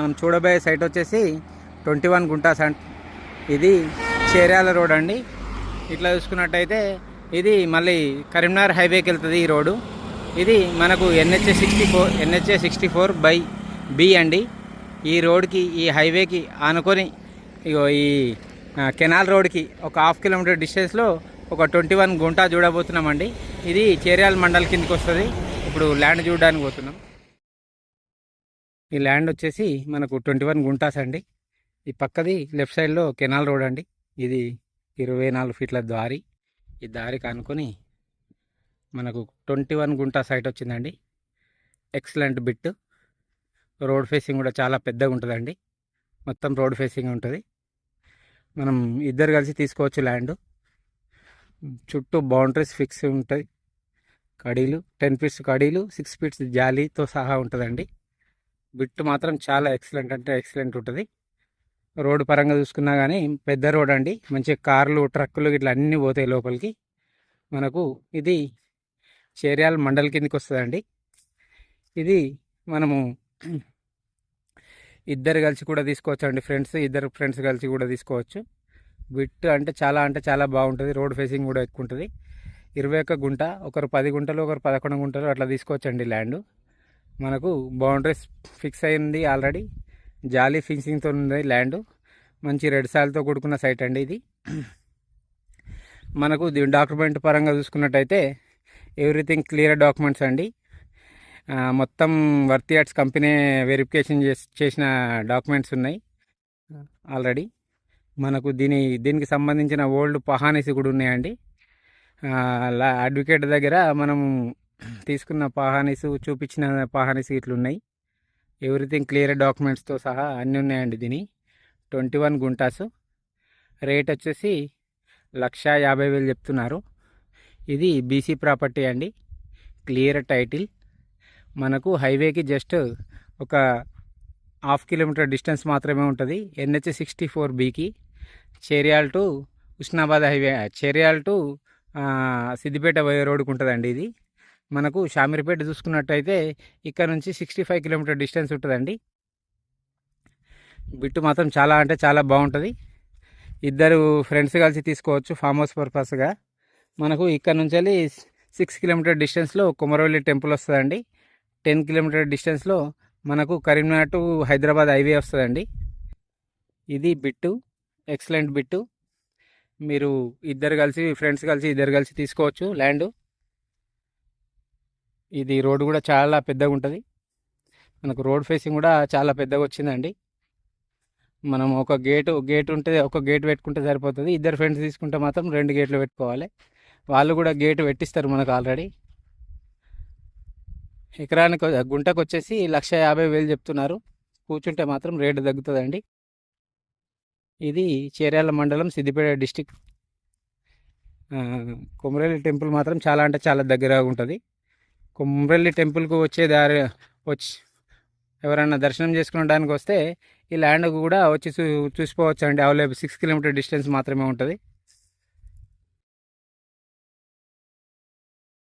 మనం చూడబోయే సైట్ వచ్చేసి 21 గుంటాస్ అండ్ ఇది చేర్యాల రోడ్ అండి. ఇట్లా చూసుకున్నట్టయితే ఇది మళ్ళీ కరీంనగర్ హైవేకి వెళ్తుంది ఈ రోడ్డు. ఇది మనకు NH 64/B అండి. ఈ రోడ్కి ఈ హైవేకి ఆనుకొని ఇగో ఈ కెనాల్ రోడ్కి ఒక హాఫ్ కిలోమీటర్ డిస్టెన్స్లో ఒక 21 గుంటా చూడబోతున్నామండి. ఇది చేర్యాల మండల్ కిందకి వస్తుంది. ఇప్పుడు ల్యాండ్ చూడడానికి పోతున్నాం. ఈ ల్యాండ్ వచ్చేసి మనకు 21 గుంటాస్ అండి. ఈ పక్కది లెఫ్ట్ సైడ్లో కెనాల్ రోడ్ అండి. ఇది 24 ఫీట్ల దారి. ఈ దారికి అనుకొని మనకు 21 గుంటా సైట్ వచ్చిందండి. Excellent bit. రోడ్ ఫేసింగ్ కూడా చాలా పెద్దగా ఉంటుందండి. మొత్తం రోడ్ ఫేసింగ్ ఉంటుంది. మనం ఇద్దరు కలిసి తీసుకోవచ్చు ల్యాండ్. చుట్టూ బౌండరీస్ ఫిక్స్ ఉంటాయి. కడీలు 10 ఫీట్స్ కడీలు, 6 ఫీట్స్ జాలీతో సహా ఉంటుందండి. బిట్ మాత్రం చాలా ఎక్సలెంట్ అంటే ఎక్సలెంట్ ఉంటుంది. రోడ్డు పరంగా చూసుకున్నా కానీ పెద్ద రోడ్ అండి. మంచి కార్లు, ట్రక్కులు ఇట్లా అన్నీ పోతాయి లోపలికి. మనకు ఇది చేర్యాల మండల్ కిందకి వస్తుందండి. ఇది మనము ఇద్దరు కలిసి కూడా తీసుకోవచ్చు అండి. ఇద్దరు ఫ్రెండ్స్ కలిసి కూడా తీసుకోవచ్చు. బిట్ అంటే చాలా బాగుంటుంది. రోడ్ ఫేసింగ్ కూడా ఎక్కువ ఉంటుంది. 21 గుంట, ఒకరు 10 గుంటలు, ఒకరు 11 గుంటలు అట్లా తీసుకోవచ్చండి ల్యాండ్. మనకు బౌండరీస్ ఫిక్స్ అయింది ఆల్రెడీ. జాలీ ఫిన్సింగ్తో ఉంది ల్యాండ్. మంచి రెడ్ సాయిల్తో కూడుకున్న సైట్ అండి ఇది. మనకు డాక్యుమెంట్ పరంగా చూసుకున్నట్టయితే ఎవ్రీథింగ్ క్లియర్ డాక్యుమెంట్స్ అండి. మొత్తం వర్త్ యార్డ్స్ కంపెనీ వెరిఫికేషన్ చేసిన డాక్యుమెంట్స్ ఉన్నాయి ఆల్రెడీ. మనకు దీనికి సంబంధించిన ఓల్డ్ పహానీస్ కూడా ఉన్నాయండి. అడ్వకేట్ దగ్గర మనం తీసుకున్న పహానీస్, చూపించిన పహానీస్ ఇట్లా ఉన్నాయి. ఎవ్రీథింగ్ క్లియర్ డాక్యుమెంట్స్తో సహా అన్నీ ఉన్నాయండి. దీని 21 గుంటాసు. రేట్ వచ్చేసి 1,50,000 చెప్తున్నారు. ఇది బీసీ ప్రాపర్టీ అండి. Clear title. మనకు హైవేకి జస్ట్ ఒక హాఫ్ కిలోమీటర్ డిస్టెన్స్ మాత్రమే ఉంటుంది. NH 64Bకి Cheriyal to Husnabad highway, Cheriyal to Siddipet పోయే రోడ్డుకు ఉంటుందండి. ఇది మనకు షామీర్పేట చూసుకున్నట్టయితే ఇక్కడ నుంచి 65 కిలోమీటర్ డిస్టెన్స్ ఉంటుందండి. బిట్టు మాత్రం చాలా బాగుంటుంది. ఇద్దరు ఫ్రెండ్స్ కలిసి తీసుకోవచ్చు ఫామ్ హౌస్ పర్పస్గా. మనకు ఇక్కడ నుంచి వెళ్ళి 6 కిలోమీటర్ డిస్టెన్స్లో కొమరవెల్లి టెంపుల్ వస్తుందండి. 10 కిలోమీటర్ డిస్టెన్స్లో మనకు కరీంనగర్ టు హైదరాబాద్ హైవే వస్తుందండి. ఇది బిట్టు, ఎక్సలెంట్ బిట్టు. మీరు ఫ్రెండ్స్ కలిసి ఇద్దరు కలిసి తీసుకోవచ్చు ల్యాండ్. ఇది రోడ్డు కూడా చాలా పెద్దగా ఉంటుంది. మనకు రోడ్ ఫేసింగ్ కూడా చాలా పెద్దగా వచ్చిందండి. మనం ఒక గేట్ ఉంటే ఒక గేట్ పెట్టుకుంటే సరిపోతుంది. ఇద్దరు ఫ్రెండ్స్ తీసుకుంటే మాత్రం 2 గేట్లు పెట్టుకోవాలి. వాళ్ళు కూడా గేట్ పెట్టిస్తారు మనకు ఆల్రెడీ. ఎకరానికి గుంటకు వచ్చేసి 1,50,000 చెప్తున్నారు. కూర్చుంటే మాత్రం రేటు తగ్గుతుందండి. ఇది చేర్యాల మండలం, సిద్దిపేట డిస్టిక్. కొమరవెల్లి టెంపుల్ మాత్రం చాలా దగ్గరగా ఉంటుంది. కొమరవెల్లి టెంపుల్కు వచ్చే దారి ఎవరైనా దర్శనం చేసుకోవడానికి వస్తే ఈ ల్యాండ్ కూడా వచ్చి చూసిపోవచ్చు అండి. అవైలబుల్ 6 కిలోమీటర్ డిస్టెన్స్ మాత్రమే ఉంటుంది.